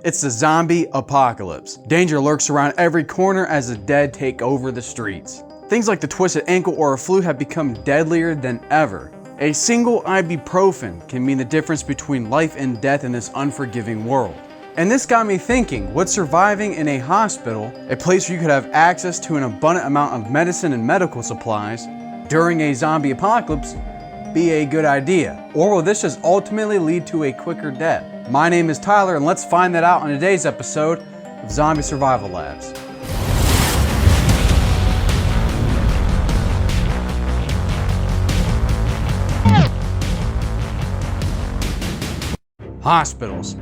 It's the zombie apocalypse. Danger lurks around every corner as the dead take over the streets. Things like the twisted ankle or a flu have become deadlier than ever. A single ibuprofen can mean the difference between life and death in this unforgiving world. And this got me thinking, would surviving in a hospital, a place where you could have access to an abundant amount of medicine and medical supplies during a zombie apocalypse, be a good idea? Or will this just ultimately lead to a quicker death? My name is Tyler, and let's find that out on today's episode of Zombie Survival Labs. Hospitals.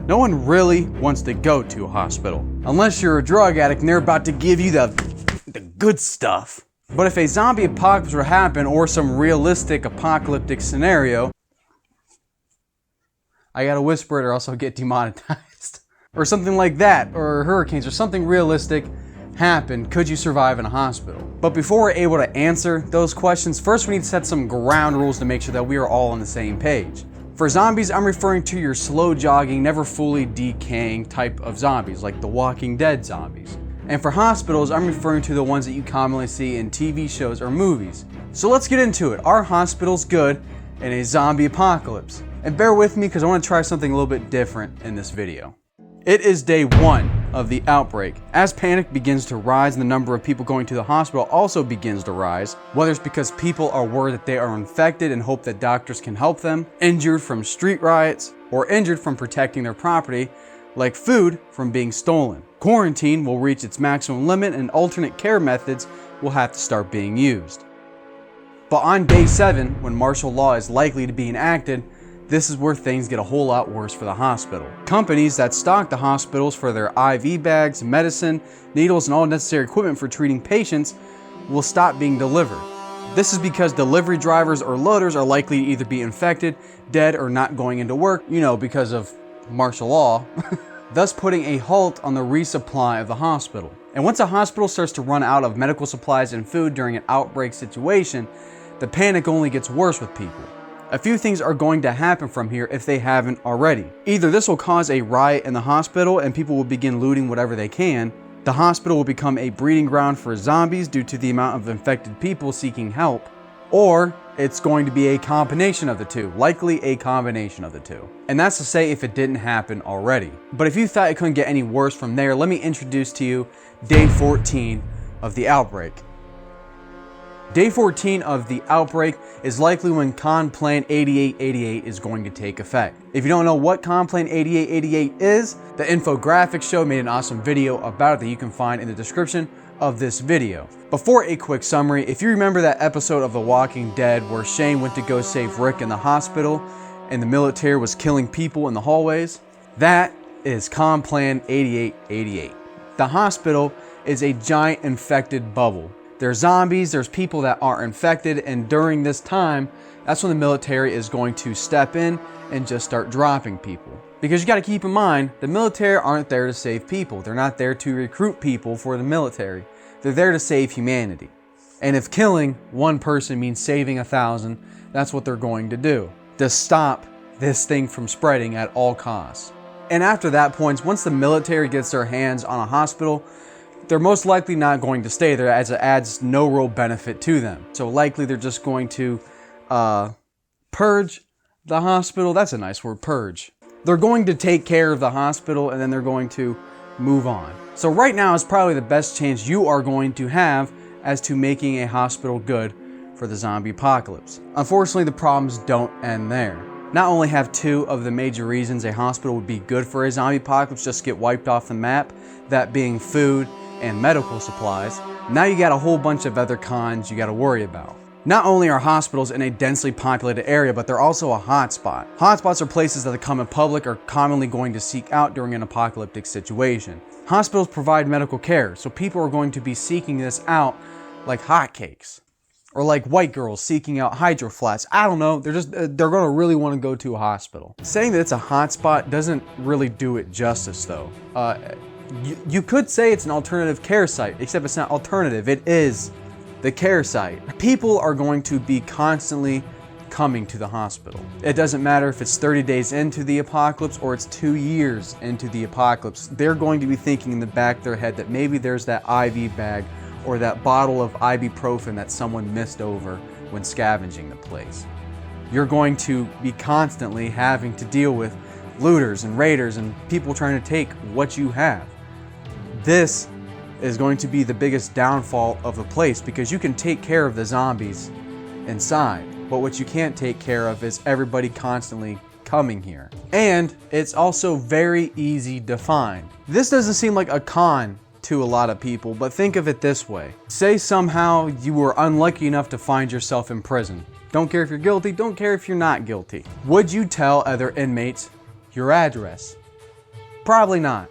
No one really wants to go to a hospital, unless you're a drug addict and they're about to give you the good stuff. But if a zombie apocalypse were to happen, or some realistic apocalyptic scenario, I gotta whisper it or else I'll get demonetized. Or something like that, or hurricanes, or something realistic happened, could you survive in a hospital? But before we're able to answer those questions, first we need to set some ground rules to make sure that we are all on the same page. For zombies, I'm referring to your slow jogging, never fully decaying type of zombies, like the Walking Dead zombies. And for hospitals, I'm referring to the ones that you commonly see in TV shows or movies. So let's get into it. Are hospitals good in a zombie apocalypse? And bear with me because I want to try something a little bit different in this video. It is day 1 of the outbreak. As panic begins to rise and the number of people going to the hospital also begins to rise, whether it's because people are worried that they are infected and hope that doctors can help them, injured from street riots, or injured from protecting their property, like food from being stolen. Quarantine will reach its maximum limit and alternate care methods will have to start being used. But on day 7, when martial law is likely to be enacted, this is where things get a whole lot worse for the hospital. Companies that stock the hospitals for their IV bags, medicine, needles, and all necessary equipment for treating patients will stop being delivered. This is because delivery drivers or loaders are likely to either be infected, dead, or not going into work, because of martial law, thus putting a halt on the resupply of the hospital. And once a hospital starts to run out of medical supplies and food during an outbreak situation, the panic only gets worse with people. A few things are going to happen from here if they haven't already. Either this will cause a riot in the hospital and people will begin looting whatever they can. The hospital will become a breeding ground for zombies due to the amount of infected people seeking help. Or it's going to be a combination of the two, likely a combination of the two. And that's to say if it didn't happen already. But if you thought it couldn't get any worse from there, let me introduce to you day 14 of the outbreak. Day 14 of the outbreak is likely when Con-Plan 8888 is going to take effect. If you don't know what Con-Plan 8888 is, the Infographics Show made an awesome video about it that you can find in the description of this video. Before a quick summary, if you remember that episode of The Walking Dead where Shane went to go save Rick in the hospital and the military was killing people in the hallways, that is Con-Plan 8888. The hospital is a giant infected bubble. There's zombies, there's people that are infected, and during this time, that's when the military is going to step in and just start dropping people. Because you got to keep in mind, the military aren't there to save people. They're not there to recruit people for the military. They're there to save humanity. And if killing one person means saving 1,000, that's what they're going to do, to stop this thing from spreading at all costs. And after that point, once the military gets their hands on a hospital, they're most likely not going to stay there as it adds no real benefit to them. So likely they're just going to purge the hospital. That's a nice word, purge. They're going to take care of the hospital and then they're going to move on. So right now is probably the best chance you are going to have as to making a hospital good for the zombie apocalypse. Unfortunately, the problems don't end there. Not only have 2 of the major reasons a hospital would be good for a zombie apocalypse just get wiped off the map, that being food and medical supplies, now you got a whole bunch of other cons you got to worry about. Not only are hospitals in a densely populated area, but they're also a hotspot. Hotspots are places that the common public are commonly going to seek out during an apocalyptic situation. Hospitals provide medical care, so people are going to be seeking this out like hotcakes. Or like white girls seeking out hydro flats. I don't know, they're going to really want to go to a hospital. Saying that it's a hotspot doesn't really do it justice though. You could say it's an alternative care site, except it's not alternative, it is the care site. People are going to be constantly coming to the hospital. It doesn't matter if it's 30 days into the apocalypse or it's 2 years into the apocalypse. They're going to be thinking in the back of their head that maybe there's that IV bag or that bottle of ibuprofen that someone missed over when scavenging the place. You're going to be constantly having to deal with looters and raiders and people trying to take what you have. This is going to be the biggest downfall of the place because you can take care of the zombies inside, but what you can't take care of is everybody constantly coming here. And it's also very easy to find. This doesn't seem like a con to a lot of people, but think of it this way. Say somehow you were unlucky enough to find yourself in prison. Don't care if you're guilty, don't care if you're not guilty. Would you tell other inmates your address? Probably not.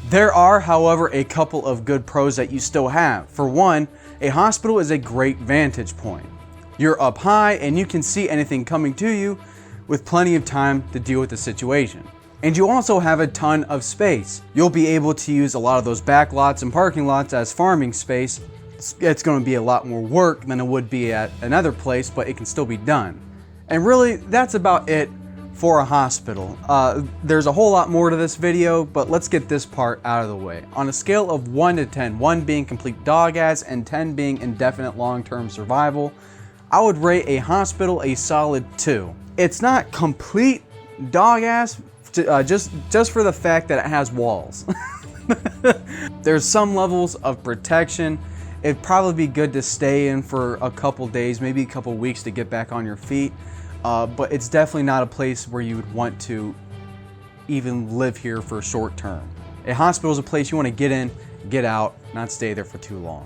There are, however, a couple of good pros that you still have. For one, a hospital is a great vantage point. You're up high and you can see anything coming to you with plenty of time to deal with the situation. And you also have a ton of space. You'll be able to use a lot of those back lots and parking lots as farming space. It's going to be a lot more work than it would be at another place, but it can still be done. And really, that's about it for a hospital. There's a whole lot more to this video, but let's get this part out of the way. On a scale of 1 to 10, 1 being complete dog ass and 10 being indefinite long-term survival, I would rate a hospital a solid 2. It's not complete dog ass, just for the fact that it has walls. There's some levels of protection. It'd probably be good to stay in for a couple days, maybe a couple weeks to get back on your feet. But it's definitely not a place where you would want to even live here for short term. A hospital is a place you want to get in, get out, not stay there for too long.